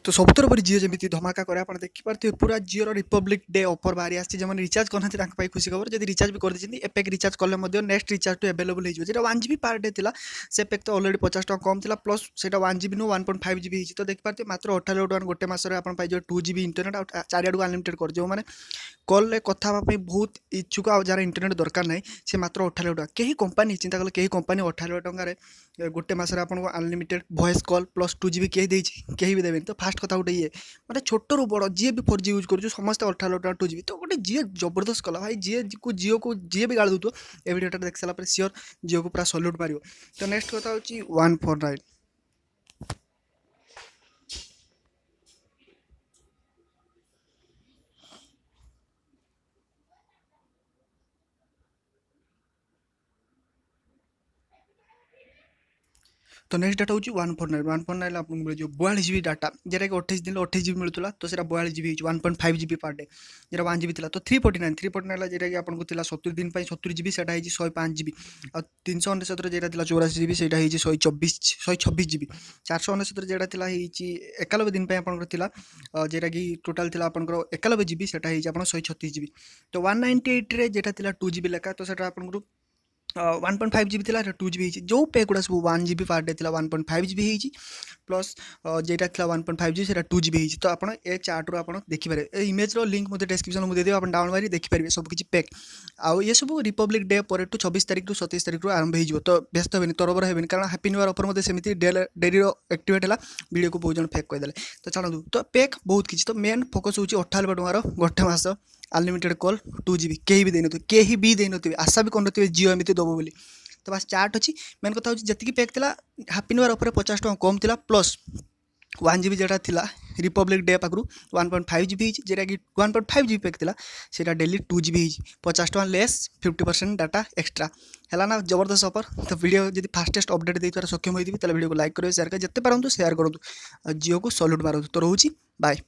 तो सबुतर पर जियो जमी धमाका करे आप देखिए पूरा जियो रिपब्लिक डे ऑफर बाहरी आसी जो रिचार्ज करना खुशी खबर जब रिचार्ज भी कर पैक रिचार्ज कले नेक्स्ट रिचार्ज टू अवेलेबल हो 1 GB पर डे था से पैक तो अलरेडी 50 टका कम था प्लस से 1 GB नु 1.5 GB तो देखिए मात्र 98 टका गोटे मसरे आप 2 GB इंटरनेट आ चारिआडू अनलिमिटेड कर जो मैंने कल कथा बहुत इच्छुक आ जार इंटरनेट दरकार ना से मात्र 98 टका कहीं कंपनी चिंता कले कहीं कंपनी 98 टकर गोटे मसरे आपको unlimited voice call plus 2 GB कहीं भी देवे तो फास्ट कथा गोटे ये मतलब छोट रू बड़ जी भी 4G यूज कर समस्त 98 टका 2 GB तो गोटे जी जबरदस्त कला भाई जियो को जी भी गाड़ दूँ ए वीडियो देख सारा सियोर जियो को पूरा सल्यूट मार तो नेक्स्ट कथा हूँ 149 तो नेक्स्ट डाटा हूँ 149 आपको मिल 42 GB डाटा जेटा कि 28 दिन 28 GB मिलूला तो 42 GB 1.5 GB पर डे जो 1 GB था तो 349 जेटा कि आपको 70 दिन 70 GB से 105 GB आ 369 जेटा 84 GB से 126 GB 469 जेटा 91 दिन आपंकर जेटा कि टोटाल आपंकर 91 GB से 136 GB तो 198 जेटा 2 GB लेखा तो आपंकर 1.5 GB था 2 GB जो पैक गुड़ा सब 1 GB पर डे था 1.5 GB प्लस जेटा था 1.5 GB से 2 GB तो आप चार्ट रू आप देखिपारे इमेज रो लिंक मुझे डिस्क्रिप्शन में देदेव आप डाउनलोड मारी देखिपारे सब किसी पैक आउ ये सब रिपब्लिक डे पर 26 तारीख 27 तारीख आरंभ हो तो व्यस्त हेनी तरबर हेनी कारण हैप्पी न्यू ईयर ऑफर मत सेमती डेरी एक्टिवेट है वीडियो को बहुत जन फेक कहीदे तो चलू तो पैक बहुत किसी तो मेन फोकस होची 98 टकार गोटे मस अनलिमिटेड कॉल 2 GB कहीं भी देते आशा भी कर जियो एमती दब बोली तो बस चार्ट अच्छी मेन कथा जी पैक था हैप्पी न्यू ईयर ऑफर 50 टका कम था प्लस 1 GB जेटा था रिपब्लिक डे पाखु 1.5 GB जेटा कि 1.5 GB पैक था से डेली 2 GB 50 टका लेस 50% डाटा एक्सट्रा है ना जबरदस्त ऑफर तो वीडियो जब फास्टेस्ट अपडेट देवार सक्षम होती वीडियो को लाइक करें शेयर करें जिते पारतु शेयर करूँ जियो को सल्यूट मारतु तो रोची बाय।